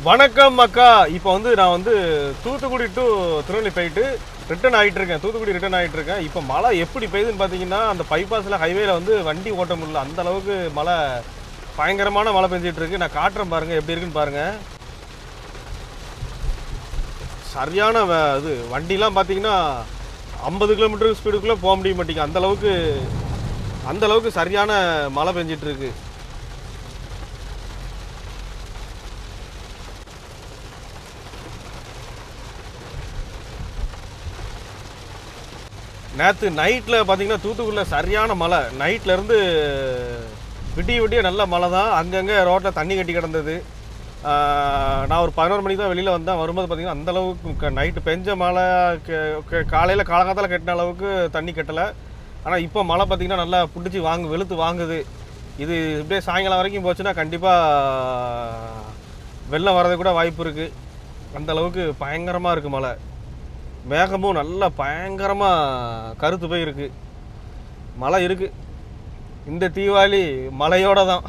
வணக்கம் அக்கா. இப்போ நான் தூத்துக்குடி டு திருநெல்வேலி போயிட்டு ரிட்டர்ன் ஆகிட்டு இருக்கேன். தூத்துக்குடி ரிட்டர்ன் ஆகிட்டு இருக்கேன். இப்போ மழை எப்படி பெய்யுதுன்னு பார்த்தீங்கன்னா, அந்த பைபாஸில் ஹைவேல வண்டி ஓட்ட முடியல. அந்த அளவுக்கு மழை, பயங்கரமான மழை பெஞ்சிட்டு இருக்கு. நான் காட்டுறேன் பாருங்க, எப்படி இருக்குன்னு பாருங்க. சரியான இது வண்டிலாம் பார்த்தீங்கன்னா 50 கிலோமீட்டர் ஸ்பீடுக்குள்ளே போக முடிய மாட்டேங்குது. அந்த அளவுக்கு சரியான மழை பெஞ்சிட்டு இருக்கு. நேற்று நைட்டில் பார்த்தீங்கன்னா தூத்துக்குடியில் சரியான மழை. நைட்லேருந்து விடிய நல்ல மழை தான். அங்கங்கே ரோட்டில் தண்ணி கட்டி கிடந்தது. நான் ஒரு 11 மணிக்கு தான் வெளியில் வந்தேன். வரும்போது பார்த்தீங்கன்னா அந்தளவுக்கு நைட்டு பெஞ்ச மழை காலையில் காலங்காலத்தில் கட்டின அளவுக்கு தண்ணி கட்டலை. ஆனால் இப்போ மழை பார்த்திங்கன்னா நல்லா பிடிச்சி வெளுத்து வாங்குது. இது இப்படியே சாயங்காலம் வரைக்கும் போச்சுன்னா கண்டிப்பாக வெள்ளம் வரது கூட வாய்ப்பு இருக்குது. அந்தளவுக்கு பயங்கரமாக இருக்குது மழை. மேகமும் நல்லா பயங்கரமாக கருத்து போய் இருக்குது. மழை இருக்குது. இந்த தீபாவளி மழையோடு தான்.